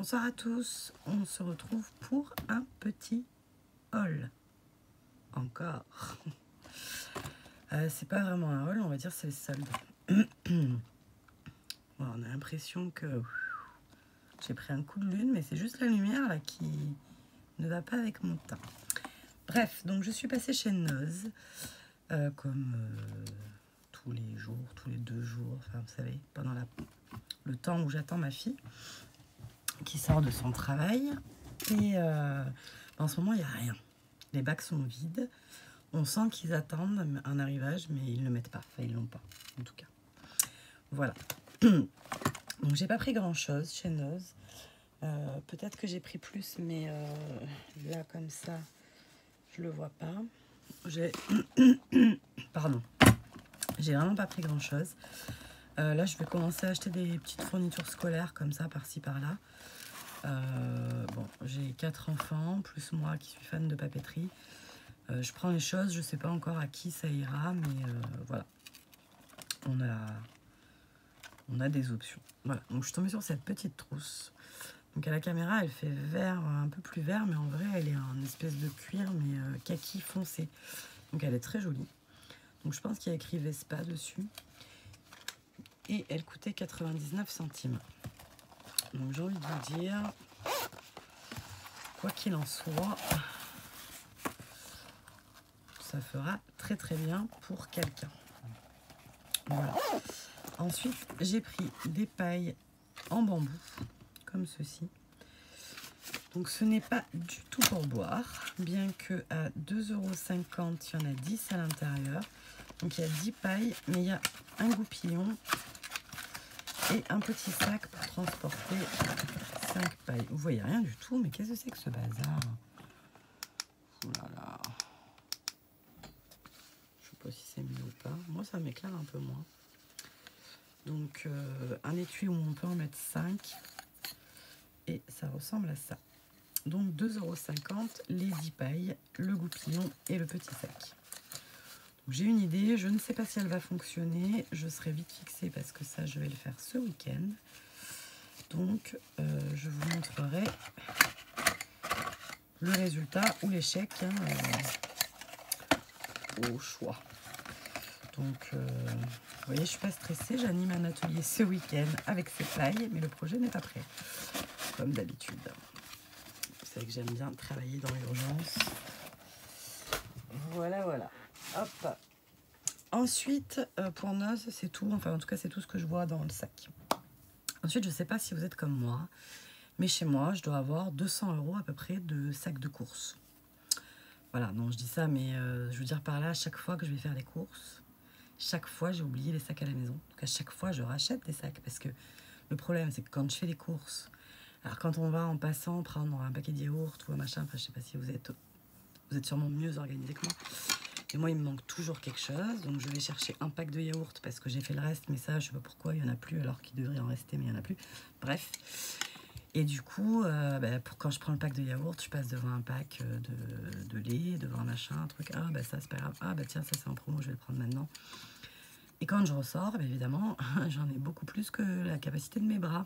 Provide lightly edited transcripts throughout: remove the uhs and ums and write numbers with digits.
Bonsoir à tous, on se retrouve pour un petit haul. Encore. C'est pas vraiment un haul, on va dire c'est les soldes. Bon, on a l'impression que j'ai pris un coup de lune, mais c'est juste la lumière là qui ne va pas avec mon teint. Bref, donc je suis passée chez Noz, comme tous les jours, tous les 2 jours, enfin vous savez, pendant le temps où j'attends ma fille qui sort de son travail. Et en ce moment, il n'y a rien. Les bacs sont vides. On sent qu'ils attendent un arrivage, mais ils ne le mettent pas. Enfin, ils ne l'ont pas, en tout cas. Voilà. Donc, j'ai pas pris grand-chose chez Noz. Peut-être que j'ai pris plus, mais là, comme ça, je le vois pas. J'ai... Pardon. J'ai vraiment pas pris grand-chose. Là, je vais commencer à acheter des petites fournitures scolaires, comme ça, par-ci, par-là. Bon, j'ai 4 enfants, plus moi qui suis fan de papeterie. Je prends les choses, je sais pas encore à qui ça ira, mais voilà. On a des options. Voilà, donc je suis tombée sur cette petite trousse. Donc à la caméra, elle fait vert, un peu plus vert, mais en vrai, elle est en espèce de cuir, mais kaki foncé. Donc elle est très jolie. Donc je pense qu'il y a écrit Vespa dessus. Et elle coûtait 99 centimes. Donc j'ai envie de vous dire, quoi qu'il en soit, ça fera très très bien pour quelqu'un. Voilà. Ensuite, j'ai pris des pailles en bambou, comme ceci. Donc ce n'est pas du tout pour boire, bien que à 2,50 €, il y en a 10 à l'intérieur. Donc il y a 10 pailles, mais il y a un goupillon et un petit sac pour transporter 5 pailles. Vous voyez rien du tout, mais qu'est-ce que c'est que ce bazar? Oh là là. Je sais pas si c'est mieux ou pas. Moi, ça m'éclaire un peu moins. Donc, un étui où on peut en mettre 5. Et ça ressemble à ça. Donc, 2,50 €, les 10 pailles, le goupillon et le petit sac. J'ai une idée. Je ne sais pas si elle va fonctionner. Je serai vite fixée parce que ça, je vais le faire ce week-end. Donc, je vous montrerai le résultat ou l'échec au choix. Donc, vous voyez, je suis pas stressée. J'anime un atelier ce week-end avec ces pailles, mais le projet n'est pas prêt, comme d'habitude. Vous savez que j'aime bien travailler dans l'urgence. Voilà, voilà. Hop. Ensuite, pour Noz, c'est tout. Enfin, en tout cas, c'est tout ce que je vois dans le sac. Ensuite, je ne sais pas si vous êtes comme moi, mais chez moi, je dois avoir 200 € à peu près de sacs de courses. Voilà, non, je dis ça, mais je veux dire par là, à chaque fois que je vais faire les courses, chaque fois, j'ai oublié les sacs à la maison. Donc, à chaque fois, je rachète des sacs. Parce que le problème, c'est que quand je fais les courses, alors quand on va en passant prendre un paquet de yaourt ou un machin, enfin, je sais pas si vous êtes sûrement mieux organisé que moi. Et moi, il me manque toujours quelque chose. Donc, je vais chercher un pack de yaourt parce que j'ai fait le reste. Mais ça, je sais pas pourquoi, il n'y en a plus alors qu'il devrait en rester, mais il n'y en a plus. Bref. Et du coup, quand je prends le pack de yaourt, je passe devant un pack de lait, devant un machin, un truc. Ah, bah ça, c'est pas grave. Ah, bah tiens, ça, c'est en promo, je vais le prendre maintenant. Et quand je ressors, bah, évidemment, j'en ai beaucoup plus que la capacité de mes bras.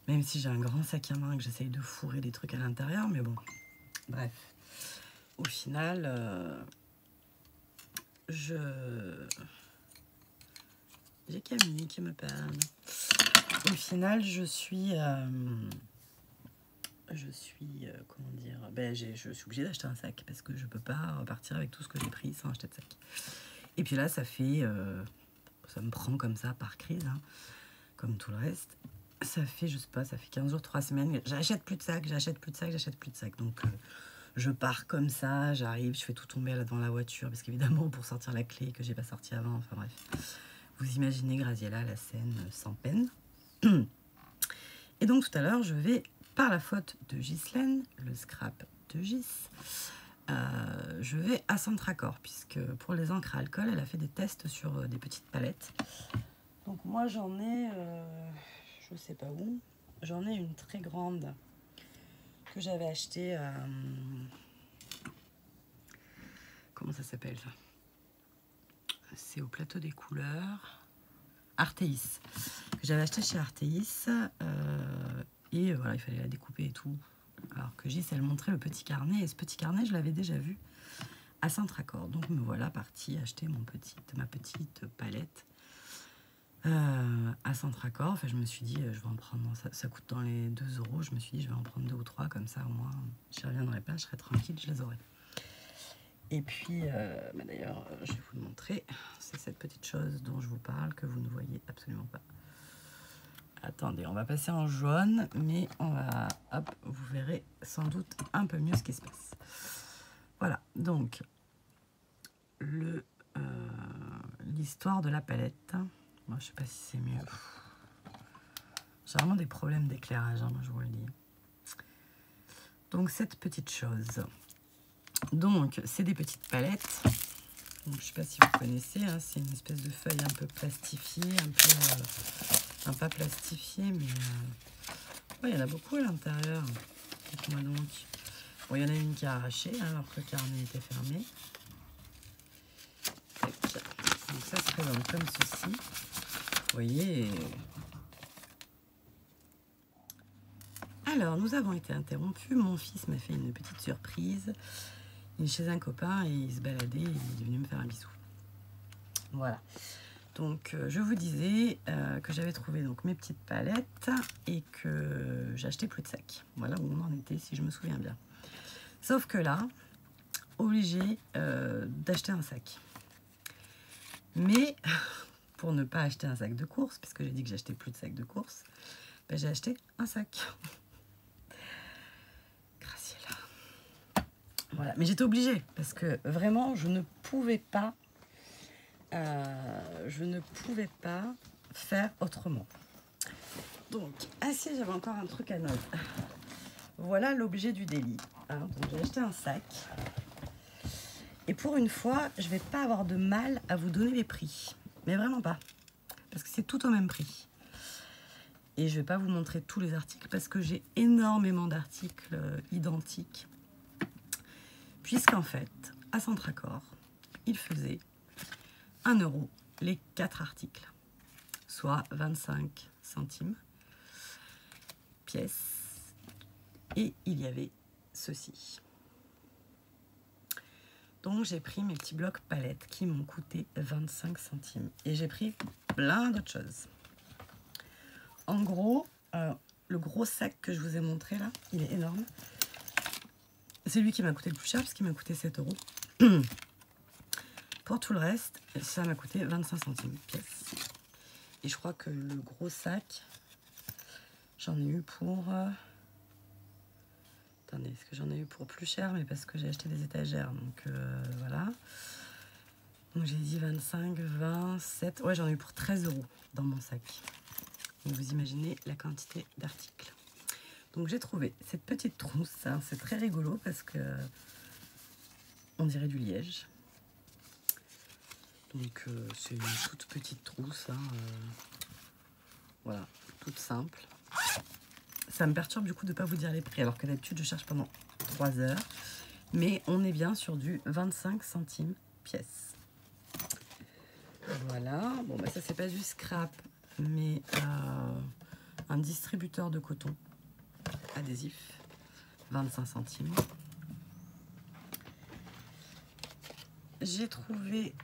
Même si j'ai un grand sac à main que j'essaye de fourrer des trucs à l'intérieur, mais bon, bref. Au final, j'ai Camille qui me parle. Au final, je suis comment dire, je suis obligée d'acheter un sac parce que je peux pas repartir avec tout ce que j'ai pris sans acheter de sac. Et puis là, ça me prend comme ça par crise, hein, comme tout le reste. Ça fait, je sais pas, ça fait 15 jours, 3 semaines, j'achète plus de sacs, j'achète plus de sacs, j'achète plus de sacs. Donc, je pars comme ça, j'arrive, je fais tout tomber là devant la voiture, parce qu'évidemment, pour sortir la clé que j'ai pas sortie avant, enfin bref. Vous imaginez Graziella, la scène sans peine. Et donc, tout à l'heure, je vais, par la faute de Ghislaine, le scrap de Gis, je vais à Centracor, puisque pour les encres à alcool, elle a fait des tests sur des petites palettes. Donc moi j'en ai, je sais pas où, j'en ai une très grande que j'avais achetée à... comment ça s'appelle ça? C'est au plateau des couleurs. Artéis. Que j'avais acheté chez Artéis. Et voilà, il fallait la découper et tout. Alors que Gis, elle montrait le petit carnet. Et ce petit carnet, je l'avais déjà vu à Saint-Tracor. Donc me voilà partie acheter ma petite palette à Saint-Tracor. Enfin, je me suis dit, je vais en prendre, ça coûte dans les 2 €. Je me suis dit, je vais en prendre 2 ou 3, comme ça au moins, je ne reviendrai pas, je serai tranquille, je les aurai. Et puis, d'ailleurs, je vais vous le montrer. C'est cette petite chose dont je vous parle que vous ne voyez absolument pas. Attendez, on va passer en jaune, mais on va, hop, vous verrez sans doute un peu mieux ce qui se passe. Voilà, donc, l'histoire de la palette. Moi, je sais pas si c'est mieux. J'ai vraiment des problèmes d'éclairage, hein, moi je vous le dis. Donc, cette petite chose. Donc, c'est des petites palettes. Donc, je sais pas si vous connaissez, hein, c'est une espèce de feuille un peu plastifiée, un peu... enfin, pas plastifiée, mais... ouais, il y en a beaucoup à l'intérieur. Dites-moi donc. Bon, il y en a une qui a arraché, hein, alors que le carnet était fermé. Donc, ça se présente comme ceci. Vous voyez. Alors, nous avons été interrompus. Mon fils m'a fait une petite surprise. Il est chez un copain et il se baladait et il est venu me faire un bisou. Voilà. Donc, je vous disais que j'avais trouvé donc mes petites palettes et que j'achetais plus de sacs. Voilà où on en était, si je me souviens bien. Sauf que là, obligé d'acheter un sac. Mais pour ne pas acheter un sac de course, puisque j'ai dit que j'achetais plus de sacs de course, ben, j'ai acheté un sac. Graciela. Voilà, mais j'étais obligée parce que vraiment, je ne pouvais pas faire autrement. Donc, ah si, j'avais encore un truc à noter. Voilà l'objet du délit. Hein. Donc, j'ai acheté un sac. Et pour une fois, je vais pas avoir de mal à vous donner les prix. Mais vraiment pas. Parce que c'est tout au même prix. Et je vais pas vous montrer tous les articles parce que j'ai énormément d'articles identiques. Puisqu'en fait, à Saint-Tracor, il faisait 1 € les 4 articles. Soit 25 centimes pièce. Et il y avait ceci. Donc j'ai pris mes petits blocs palettes qui m'ont coûté 25 centimes. Et j'ai pris plein d'autres choses. En gros, le gros sac que je vous ai montré là, il est énorme. C'est lui qui m'a coûté le plus cher parce qu'il m'a coûté 7 €. Pour tout le reste, ça m'a coûté 25 centimes pièce. Et je crois que le gros sac, j'en ai eu pour... attendez, est-ce que j'en ai eu pour plus cher? Mais parce que j'ai acheté des étagères. Donc voilà. Donc j'ai dit 25, 27... ouais, j'en ai eu pour 13 € dans mon sac. Donc vous imaginez la quantité d'articles. Donc j'ai trouvé cette petite trousse. Hein, c'est très rigolo parce que on dirait du liège. Donc c'est une toute petite trousse. Hein, voilà, toute simple. Ça me perturbe du coup de ne pas vous dire les prix. Alors que d'habitude je cherche pendant 3 heures. Mais on est bien sur du 25 centimes pièce. Voilà. Bon bah ça c'est pas du scrap. Mais un distributeur de coton adhésif, 25 centimes. J'ai trouvé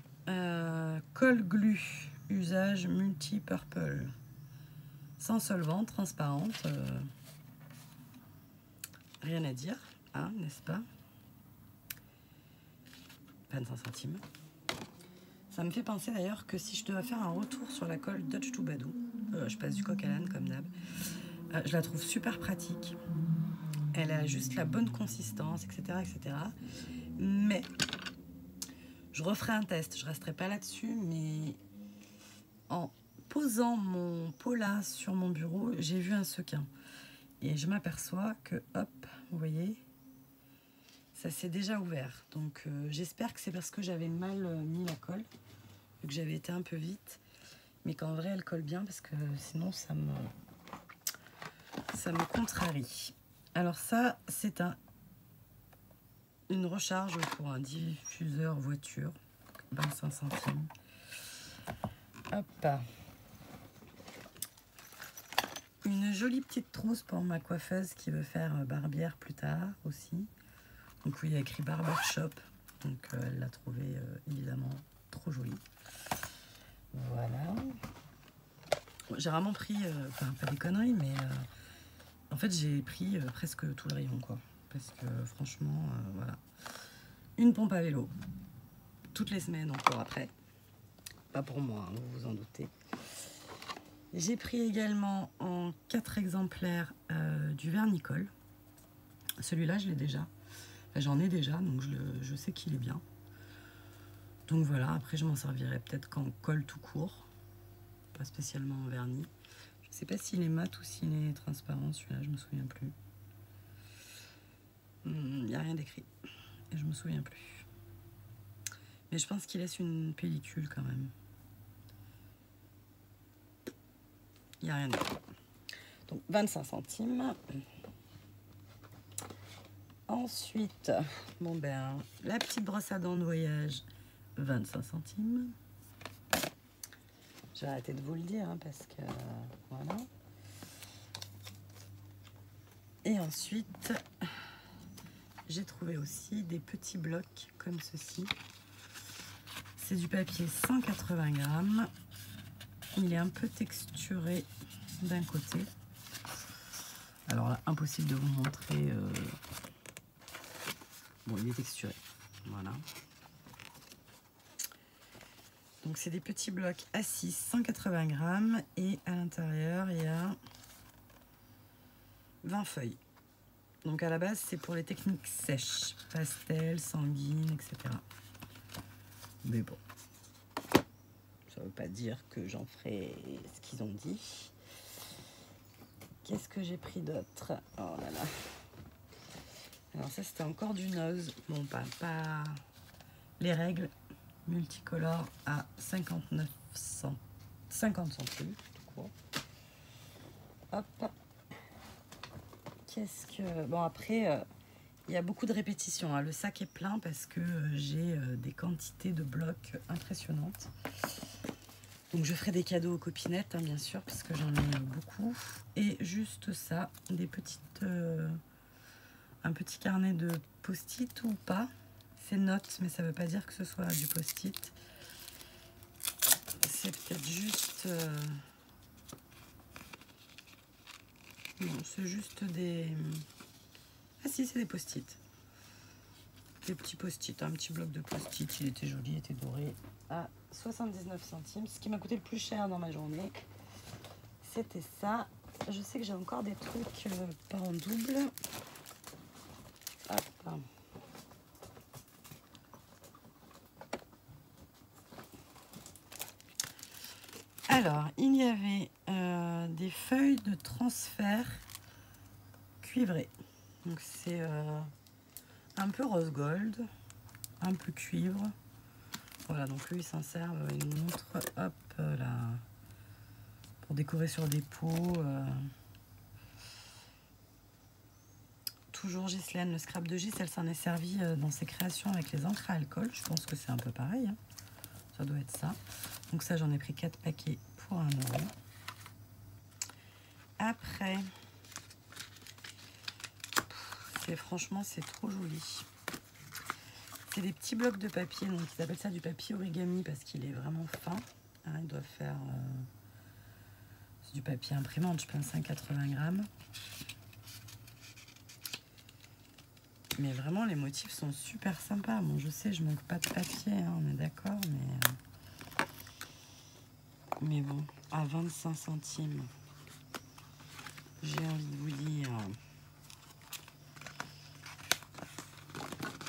colle glu, usage multi-purple, sans solvant, transparente. Rien à dire, hein, n'est-ce pas? 25 centimes. Ça me fait penser d'ailleurs que si je devais faire un retour sur la colle Dutch to Badou, je passe du coq à l'âne comme d'hab, je la trouve super pratique. Elle a juste la bonne consistance, etc. etc. Mais je referai un test, je ne resterai pas là-dessus, mais en posant mon pot là sur mon bureau, j'ai vu un sequin. Et je m'aperçois que, hop, vous voyez, ça s'est déjà ouvert. Donc j'espère que c'est parce que j'avais mal mis la colle, vu que j'avais été un peu vite, mais qu'en vrai elle colle bien parce que sinon ça me contrarie. Alors ça, c'est une recharge pour un diffuseur voiture, 25 centimes. Hop. Une jolie petite trousse pour ma coiffeuse qui veut faire barbière plus tard aussi. Donc oui, il y a écrit barbershop. Donc elle l'a trouvé évidemment trop jolie. Voilà. J'ai vraiment pris, enfin pas des conneries, mais en fait j'ai pris presque tout le rayon quoi. Parce que franchement, voilà. Une pompe à vélo. Toutes les semaines encore après. Pas pour moi, hein, vous vous en doutez. J'ai pris également en 4 exemplaires du vernicole. Celui-là, je l'ai déjà. Enfin, j'en ai déjà, donc je sais qu'il est bien. Donc voilà, après je m'en servirai peut-être qu'en colle tout court. Pas spécialement en vernis. Je sais pas s'il est mat ou s'il est transparent, celui-là, je me souviens plus. Il n'y a rien d'écrit. Et je me souviens plus. Mais je pense qu'il laisse une pellicule quand même. Il n'y a rien d'écrit. Donc 25 centimes. Ensuite, bon ben, la petite brosse à dents de voyage, 25 centimes. Je vais arrêter de vous le dire, hein, parce que voilà. Et ensuite, j'ai trouvé aussi des petits blocs comme ceci. C'est du papier 180 grammes. Il est un peu texturé d'un côté. Alors là, impossible de vous montrer. Bon, il est texturé. Voilà. Donc c'est des petits blocs A6, 180 grammes. Et à l'intérieur, il y a 20 feuilles. Donc à la base, c'est pour les techniques sèches. Pastel, sanguine, etc. Mais bon. Ça ne veut pas dire que j'en ferai ce qu'ils ont dit. Qu'est-ce que j'ai pris d'autre? Oh là là. Alors ça, c'était encore du Nose. Bon, pas les règles multicolores à 50 centimes. Tout court. Hop. Qu'est-ce que... Bon, après, il y a beaucoup de répétitions. Hein. Le sac est plein parce que j'ai des quantités de blocs impressionnantes. Donc je ferai des cadeaux aux copinettes, hein, bien sûr, parce que j'en ai beaucoup. Et juste ça, des petites, un petit carnet de post-it ou pas. C'est notes, mais ça ne veut pas dire que ce soit du post-it. C'est peut-être juste... non, c'est juste des... Ah si, c'est des post-it. Des petits post-it, un petit bloc de post-it. Il était joli, il était doré. À 79 centimes. Ce qui m'a coûté le plus cher dans ma journée, c'était ça. Je sais que j'ai encore des trucs pas en double. Hop. Alors, il y avait des feuilles de transfert cuivrées. Donc c'est un peu rose gold, un peu cuivre. Voilà, donc lui, il s'en sert, il nous montre, hop, là, pour décorer sur des pots. Toujours Ghislaine, le scrap de Gis, elle s'en est servie dans ses créations avec les encres à alcool. Je pense que c'est un peu pareil, hein. Ça doit être ça. Donc ça, j'en ai pris 4 paquets pour 1 €. Après, franchement, c'est trop joli. C'est des petits blocs de papier, donc ils appellent ça du papier origami parce qu'il est vraiment fin. Hein, ils doivent faire... c'est du papier imprimante, je pense, 80 grammes. Mais vraiment, les motifs sont super sympas. Bon, je sais, je manque pas de papier, hein, on est d'accord, mais bon, à 25 centimes, j'ai envie de vous dire...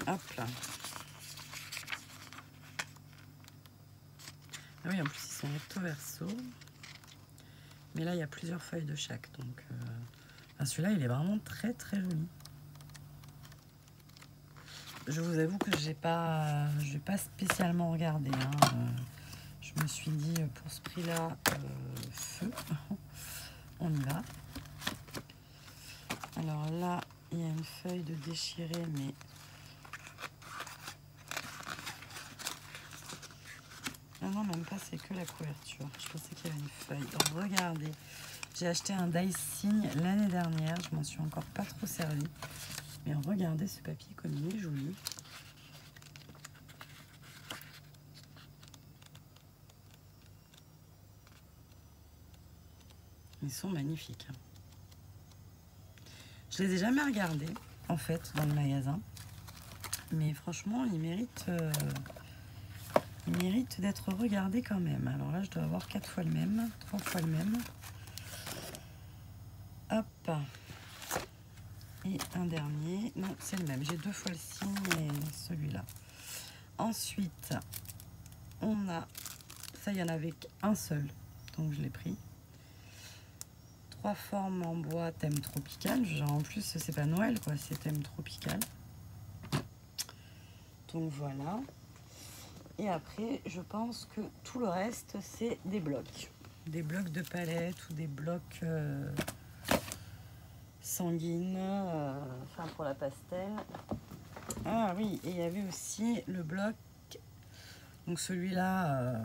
Hop là. Ah oui, en plus, ils sont recto verso. Mais là, il y a plusieurs feuilles de chaque. Donc, enfin, celui-là, il est vraiment très, très joli. Je vous avoue que je n'ai pas spécialement regardé. Hein. Je me suis dit, pour ce prix-là, feu. On y va. Alors là, il y a une feuille de déchirée, mais... non, même pas, c'est que la couverture. Je pensais qu'il y avait une feuille. Donc, regardez, j'ai acheté un Dicing l'année dernière. Je m'en suis encore pas trop servi. Mais regardez ce papier comme il est joli. Ils sont magnifiques. Je les ai jamais regardés, en fait, dans le magasin. Mais franchement, ils méritent d'être regardés quand même. Alors là, je dois avoir 4 fois le même, 3 fois le même. Hop. Et un dernier. Non, c'est le même. J'ai 2 fois le signe et celui-là. Ensuite, on a... Ça, il y en avait qu'un seul. Donc, je l'ai pris. 3 formes en bois thème tropical. Genre, en plus, c'est pas Noël, quoi. C'est thème tropical. Donc, voilà. Et après, je pense que tout le reste, c'est des blocs. Des blocs de palette ou des blocs sanguines. Enfin, pour la pastel. Ah oui, et il y avait aussi le bloc. Donc, celui-là...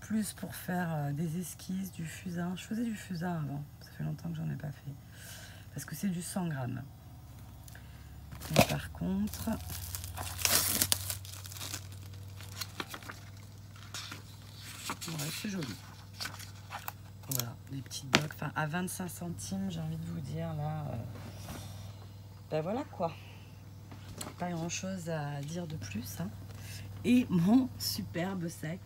plus pour faire des esquisses, du fusain. Je faisais du fusain avant, ça fait longtemps que j'en ai pas fait. Parce que c'est du 100 grammes. Et par contre... Ouais, c'est joli. Voilà, des petites blocs. Enfin, à 25 centimes, j'ai envie de vous dire, là... Ben voilà, quoi. Pas grand-chose à dire de plus. Hein. Et mon superbe sac...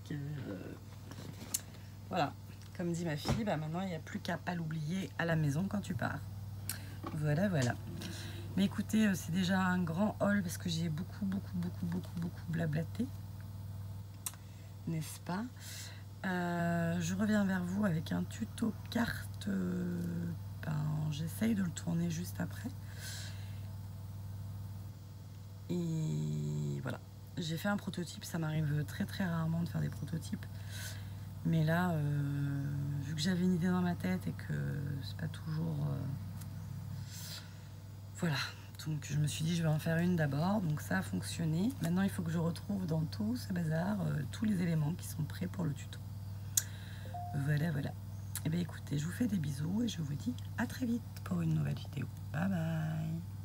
Voilà. Comme dit ma fille, bah maintenant, il n'y a plus qu'à pas l'oublier à la maison quand tu pars. Voilà, voilà. Mais écoutez, c'est déjà un grand haul parce que j'ai beaucoup blablaté. N'est-ce pas? Je reviens vers vous avec un tuto carte. J'essaye de le tourner juste après. Et voilà. J'ai fait un prototype. Ça m'arrive très rarement de faire des prototypes. Mais là, vu que j'avais une idée dans ma tête et que c'est pas toujours... Voilà. Donc je me suis dit je vais en faire une d'abord, donc ça a fonctionné. Maintenant il faut que je retrouve dans tout ce bazar tous les éléments qui sont prêts pour le tuto. Voilà, voilà. Et bien écoutez, je vous fais des bisous et je vous dis à très vite pour une nouvelle vidéo. Bye bye.